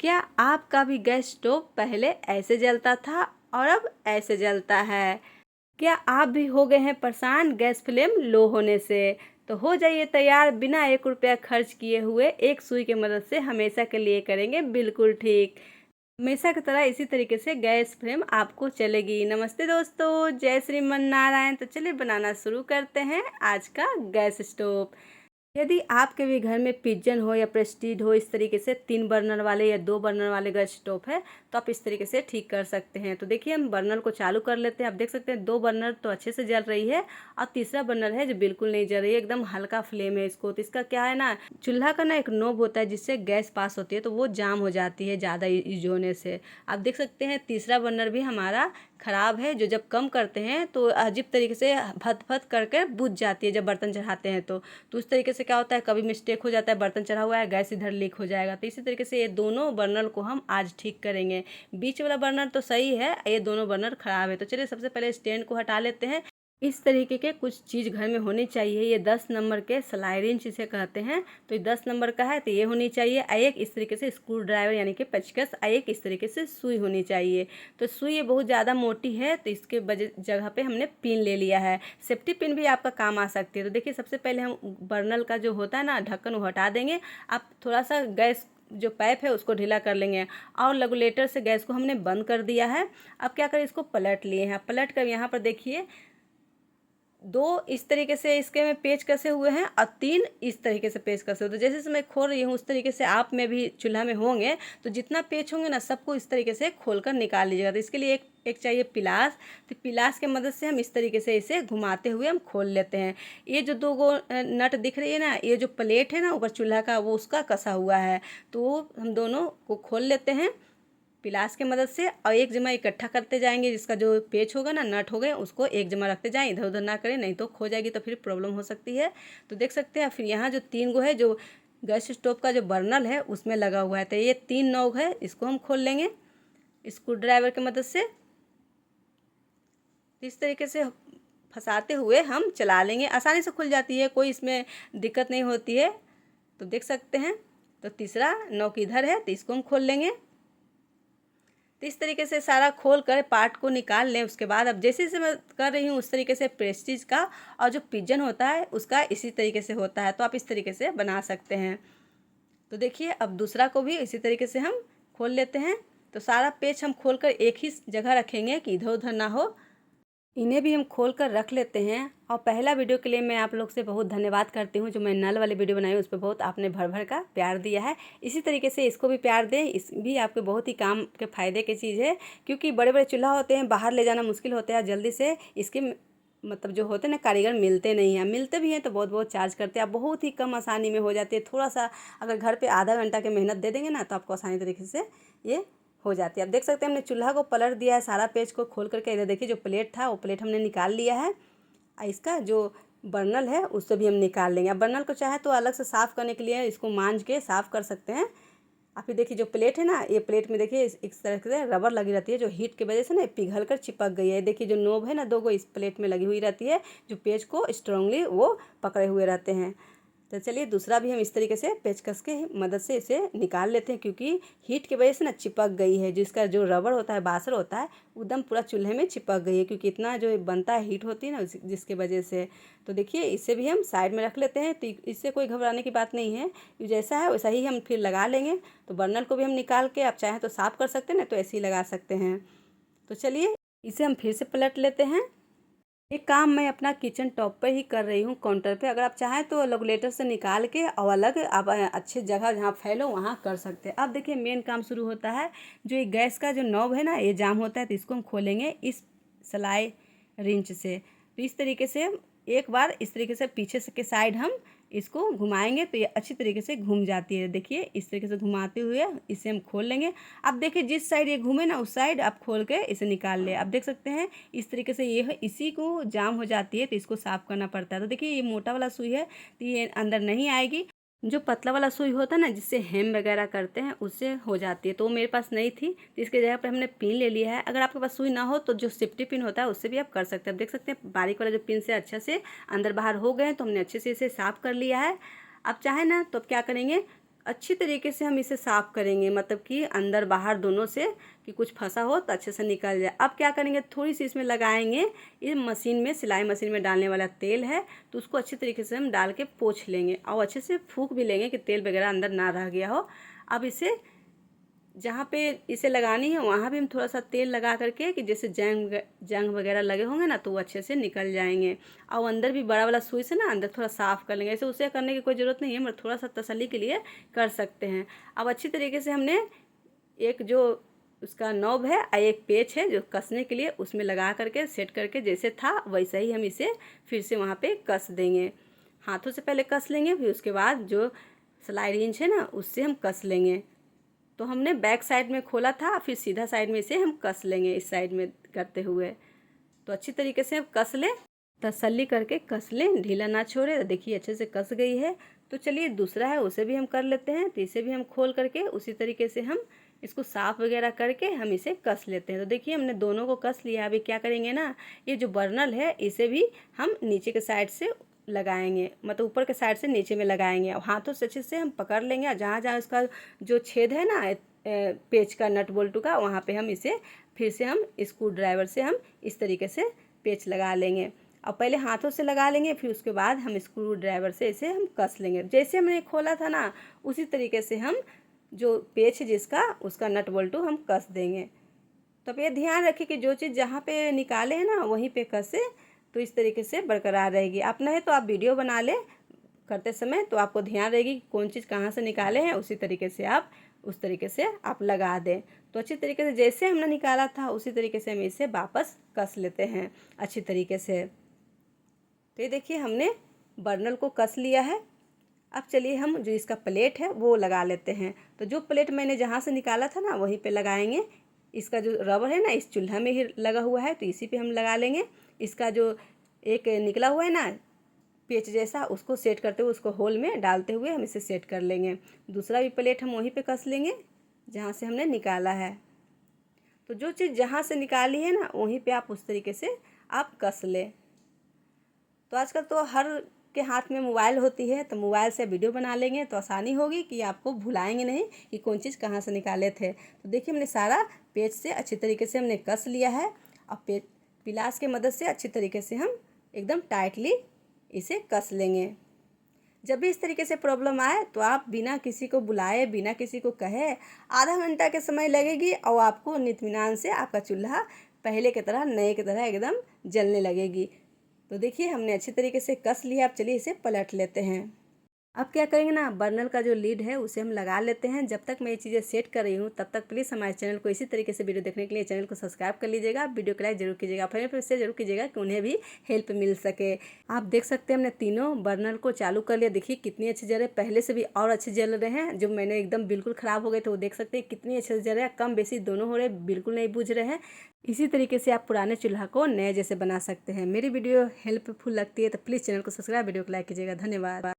क्या आपका भी गैस स्टोव पहले ऐसे जलता था और अब ऐसे जलता है? क्या आप भी हो गए हैं परेशान गैस फ्लेम लो होने से? तो हो जाइए तैयार, बिना 1 रुपया खर्च किए हुए एक सुई की मदद से हमेशा के लिए करेंगे बिल्कुल ठीक। हमेशा की तरह इसी तरीके से गैस फ्लेम आपको चलेगी। नमस्ते दोस्तों, जय श्रीमन नारायण। तो चलिए बनाना शुरू करते हैं आज का गैस स्टोव। यदि आपके भी घर में पिजन हो या प्रेस्टीज हो, इस तरीके से 3 बर्नर वाले या 2 बर्नर वाले गैस स्टोव है, तो आप इस तरीके से ठीक कर सकते हैं। तो देखिए हम बर्नर को चालू कर लेते हैं। आप देख सकते हैं 2 बर्नर तो अच्छे से जल रही है और तीसरा बर्नर है जो बिल्कुल नहीं जल रही है, एकदम हल्का फ्लेम है इसको। तो इसका क्या है ना, चूल्हा का ना एक नोब होता है जिससे गैस पास होती है, तो वो जाम हो जाती है ज़्यादा यूज होने से। आप देख सकते हैं तीसरा बर्नर भी हमारा ख़राब है, जो जब कम करते हैं तो अजीब तरीके से भत भत करके बुझ जाती है जब बर्तन चढ़ाते हैं तो उस तरीके से क्या होता है, कभी मिस्टेक हो जाता है, बर्तन चढ़ा हुआ है, गैस इधर लीक हो जाएगा। तो इसी तरीके से ये दोनों बर्नर को हम आज ठीक करेंगे। बीच वाला बर्नर तो सही है, ये दोनों बर्नर ख़राब है। तो चलिए सबसे पहले स्टैंड को हटा लेते हैं। इस तरीके के कुछ चीज़ घर में होनी चाहिए। ये 10 नंबर के सिलाई रिंच इसे कहते हैं, तो ये 10 नंबर का है, तो ये होनी चाहिए। एक इस तरीके से स्क्रू ड्राइवर यानी कि पेचकस, एक इस तरीके से सुई होनी चाहिए। तो सुई ये बहुत ज़्यादा मोटी है, तो इसके जगह पे हमने पिन ले लिया है। सेफ्टी पिन भी आपका काम आ सकती है। तो देखिए सबसे पहले हम बर्नल का जो होता है ना ढक्कन, वो हटा देंगे। आप थोड़ा सा गैस जो पाइप है उसको ढीला कर लेंगे और रेगुलेटर से गैस को हमने बंद कर दिया है। अब क्या करें, इसको पलट लिए हैं। पलट कर यहाँ पर देखिए 2 इस तरीके से इसके में पेच कसे हुए हैं और 3 इस तरीके से पेच कसे हुए। तो जैसे मैं खोल रही हूँ उस तरीके से आप में भी चूल्हा में होंगे, तो जितना पेच होंगे ना सबको इस तरीके से खोल कर निकाल लीजिएगा। तो इसके लिए एक चाहिए पिलास। तो पिलास के मदद से हम इस तरीके से इसे घुमाते हुए हम खोल लेते हैं। ये जो 2 नट दिख रही है ना, ये जो प्लेट है ना ऊपर चूल्हा का, वो उसका कसा हुआ है। तो हम दोनों को खोल लेते हैं पिलास की मदद से और एक जमा इकट्ठा करते जाएंगे। जिसका जो पेच होगा ना, नट हो गए, उसको एक जमा रखते जाएं, इधर उधर ना करें, नहीं तो खो जाएगी तो फिर प्रॉब्लम हो सकती है। तो देख सकते हैं फिर यहाँ जो 3 गो है, जो गैस स्टोव का जो बर्नल है उसमें लगा हुआ है, तो ये 3 नोब है, इसको हम खोल लेंगे स्क्रू ड्राइवर की मदद से। इस तरीके से फंसाते हुए हम चला लेंगे, आसानी से खुल जाती है, कोई इसमें दिक्कत नहीं होती है। तो देख सकते हैं, तो तीसरा नोक इधर है, तो इसको हम खोल लेंगे। तो इस तरीके से सारा खोल कर पार्ट को निकाल लें। उसके बाद अब जैसे जैसे मैं कर रही हूँ उस तरीके से प्रेस्टीज का और जो पिजन होता है उसका इसी तरीके से होता है, तो आप इस तरीके से बना सकते हैं। तो देखिए अब दूसरा को भी इसी तरीके से हम खोल लेते हैं। तो सारा पेच हम खोल कर एक ही जगह रखेंगे कि इधर उधर ना हो। इन्हें भी हम खोल कर रख लेते हैं। और पहला वीडियो के लिए मैं आप लोग से बहुत धन्यवाद करती हूँ। जो मैं नल वाली वीडियो बनाई उस पर बहुत आपने भर भर का प्यार दिया है। इसी तरीके से इसको भी प्यार दें, इस भी आपके बहुत ही काम के फ़ायदे की चीज़ है। क्योंकि बड़े बड़े चूल्हा होते हैं, बाहर ले जाना मुश्किल होता है, जल्दी से इसके मतलब जो होते हैं ना कारीगर मिलते नहीं हैं, मिलते भी हैं तो बहुत बहुत चार्ज करते हैं। बहुत ही कम आसानी में हो जाती है। थोड़ा सा अगर घर पे आधा घंटा की मेहनत दे देंगे ना, तो आपको आसानी तरीके से ये हो जाती है। अब देख सकते हैं हमने चूल्हा को पलट दिया है, सारा पेज को खोल करके इधर देखिए जो प्लेट था वो प्लेट हमने निकाल लिया है। इसका जो बर्नल है उससे भी हम निकाल लेंगे। अब बर्नल को चाहे तो अलग से साफ़ करने के लिए इसको मांज के साफ़ कर सकते हैं। आप ये देखिए जो प्लेट है ना, ये प्लेट में देखिए इस तरह से रबर लगी रहती है, जो हीट की वजह से ना पिघल कर चिपक गई है। देखिए जो नोब है ना 2 गो इस प्लेट में लगी हुई रहती है, जो पेज को स्ट्रांगली वो पकड़े हुए रहते हैं। तो चलिए दूसरा भी हम इस तरीके से पेचकस के मदद से इसे निकाल लेते हैं। क्योंकि हीट की वजह से ना चिपक गई है, जिसका जो रबर होता है, बासर होता है, एकदम पूरा चूल्हे में चिपक गई है। क्योंकि इतना जो बनता है हीट होती है ना जिसके वजह से। तो देखिए इसे भी हम साइड में रख लेते हैं। तो इससे कोई घबराने की बात नहीं है, जैसा है वैसा ही हम फिर लगा लेंगे। तो बर्नल को भी हम निकाल के आप चाहें तो साफ़ कर सकते हैं, ना तो ऐसे ही लगा सकते हैं। तो चलिए इसे हम फिर से पलट लेते हैं। ये काम मैं अपना किचन टॉप पर ही कर रही हूँ, काउंटर पे। अगर आप चाहें तो रेगुलेटर से निकाल के और अलग आप अच्छे जगह जहाँ फैलो वहाँ कर सकते हैं। अब देखिए मेन काम शुरू होता है। जो ये गैस का जो नॉब है ना, ये जाम होता है, तो इसको हम खोलेंगे इस सिलाई रिंच से। तो इस तरीके से एक बार इस तरीके से पीछे से के साइड हम इसको घुमाएंगे तो ये अच्छी तरीके से घूम जाती है। देखिए इस तरीके से घुमाते हुए इसे हम खोल लेंगे। अब देखिए जिस साइड ये घूमे ना उस साइड आप खोल के इसे निकाल ले। अब देख सकते हैं इस तरीके से ये है, इसी को जाम हो जाती है, तो इसको साफ़ करना पड़ता है। तो देखिए ये मोटा वाला सुई है, तो ये अंदर नहीं आएगी। जो पतला वाला सुई होता है ना, जिससे हेम वगैरह करते हैं, उससे हो जाती है। तो मेरे पास नहीं थी, तो इसके जगह पर हमने पिन ले लिया है। अगर आपके पास सुई ना हो तो जो सेफ्टी पिन होता है उससे भी आप कर सकते हैं। अब देख सकते हैं बारीक वाला जो पिन से अच्छे से अंदर बाहर हो गए, तो हमने अच्छे से इसे साफ़ कर लिया है। अब चाहे ना तो अब क्या करेंगे, अच्छी तरीके से हम इसे साफ़ करेंगे, मतलब कि अंदर बाहर दोनों से, कि कुछ फंसा हो तो अच्छे से निकल जाए। अब क्या करेंगे, थोड़ी सी इसमें लगाएंगे, ये मशीन में, सिलाई मशीन में डालने वाला तेल है, तो उसको अच्छी तरीके से हम डाल के पोंछ लेंगे और अच्छे से फूँक भी लेंगे कि तेल वगैरह अंदर ना रह गया हो। अब इसे जहाँ पे इसे लगानी है वहाँ भी हम थोड़ा सा तेल लगा करके, कि जैसे जंग वगैरह लगे होंगे ना तो वो अच्छे से निकल जाएंगे। और अंदर भी बड़ा वाला सुई से ना अंदर थोड़ा साफ़ कर लेंगे। ऐसे उसे करने की कोई ज़रूरत नहीं है, मगर थोड़ा सा तसल्ली के लिए कर सकते हैं। अब अच्छी तरीके से हमने एक जो उसका नॉब है और एक पेच है जो कसने के लिए, उसमें लगा करके सेट करके जैसे था वैसा ही हम इसे फिर से वहाँ पे कस देंगे। हाथों से पहले कस लेंगे, फिर उसके बाद जो सिलाई रिंच है ना उससे हम कस लेंगे। तो हमने बैक साइड में खोला था, फिर सीधा साइड में इसे हम कस लेंगे इस साइड में करते हुए। तो अच्छी तरीके से हम कस लें, तसल्ली करके कस लें, ढीला ना छोड़े। तो देखिए अच्छे से कस गई है। तो चलिए दूसरा है उसे भी हम कर लेते हैं। तो इसे भी हम खोल करके उसी तरीके से हम इसको साफ़ वगैरह करके हम इसे कस लेते हैं। तो देखिए हमने दोनों को कस लिया। अभी क्या करेंगे ना, ये जो बर्नल है इसे भी हम नीचे के साइड से लगाएंगे, मतलब ऊपर के साइड से नीचे में लगाएंगे और हाथों से अच्छे से हम पकड़ लेंगे। और जहाँ जहाँ उसका जो छेद है ना पेच का, नट बोल्टू का, वहाँ पे हम इसे फिर से हम स्क्रू ड्राइवर से हम इस तरीके से पेच लगा लेंगे। और पहले हाथों से लगा लेंगे, फिर उसके बाद हम स्क्रू ड्राइवर से इसे हम कस लेंगे। जैसे हमने खोला था ना उसी तरीके से हम जो पेच है जिसका, उसका नट बोल्टू हम कस देंगे। तो अब ये ध्यान रखिए कि जो चीज़ जहाँ पे निकाले हैं ना वहीं पे कसे, तो इस तरीके से बरकरार रहेगी। अपना है तो आप वीडियो बना ले करते समय, तो आपको ध्यान रहेगी कि कौन चीज़ कहाँ से निकाले हैं, उसी तरीके से आप उस तरीके से आप लगा दें। तो अच्छी तरीके से जैसे हमने निकाला था उसी तरीके से हम इसे वापस कस लेते हैं अच्छी तरीके से। तो ये देखिए हमने बर्नल को कस लिया है। अब चलिए हम जो इसका प्लेट है वो लगा लेते हैं। तो जो प्लेट मैंने जहाँ से निकाला था ना वहीं पे लगाएंगे। इसका जो रबर है ना इस चूल्हा में ही लगा हुआ है, तो इसी पे हम लगा लेंगे। इसका जो एक निकला हुआ है ना पेच जैसा, उसको सेट करते हुए, उसको होल में डालते हुए हम इसे सेट कर लेंगे। दूसरा भी प्लेट हम वहीं पे कस लेंगे जहाँ से हमने निकाला है। तो जो चीज़ जहाँ से निकाली है ना वहीं पे आप उस तरीके से आप कस लें। तो आजकल तो हर के हाथ में मोबाइल होती है, तो मोबाइल से वीडियो बना लेंगे तो आसानी होगी कि आपको भुलाएंगे नहीं कि कौन चीज़ कहाँ से निकाले थे। तो देखिए हमने सारा पेच से अच्छी तरीके से हमने कस लिया है। और पिलास के मदद से अच्छी तरीके से हम एकदम टाइटली इसे कस लेंगे। जब भी इस तरीके से प्रॉब्लम आए तो आप बिना किसी को बुलाए, बिना किसी को कहे, आधा घंटा के समय लगेगी और आपको इत्मीनान से आपका चूल्हा पहले की तरह, नए की तरह एकदम जलने लगेगी। तो देखिए हमने अच्छी तरीके से कस लिया। अब चलिए इसे पलट लेते हैं। अब क्या करेंगे ना, बर्नल का जो लीड है उसे हम लगा लेते हैं। जब तक मैं ये चीज़ें सेट कर रही हूँ तब तक प्लीज़ हमारे चैनल को इसी तरीके से वीडियो देखने के लिए चैनल को सब्सक्राइब कर लीजिएगा। वीडियो को लाइक जरूर कीजिएगा, फिर से जरूर कीजिएगा कि उन्हें भी हेल्प मिल सके। आप देख सकते हैं हमने तीनों बर्नल को चालू कर लिया। देखिए कितनी अच्छी जल रहे, पहले से भी और अच्छे जल रहे हैं। जो मैंने एकदम बिल्कुल ख़राब हो गए थे वो देख सकते हैं कितनी अच्छे से जल रहे हैं। कम बेसी दोनों हो रहे, बिल्कुल नहीं बुझ रहे हैं। इसी तरीके से आप पुराने चूल्हा को नए जैसे बना सकते हैं। मेरी वीडियो हेल्पफुल लगती है तो प्लीज़ चैनल को सब्सक्राइब, वीडियो को लाइक कीजिएगा। धन्यवाद।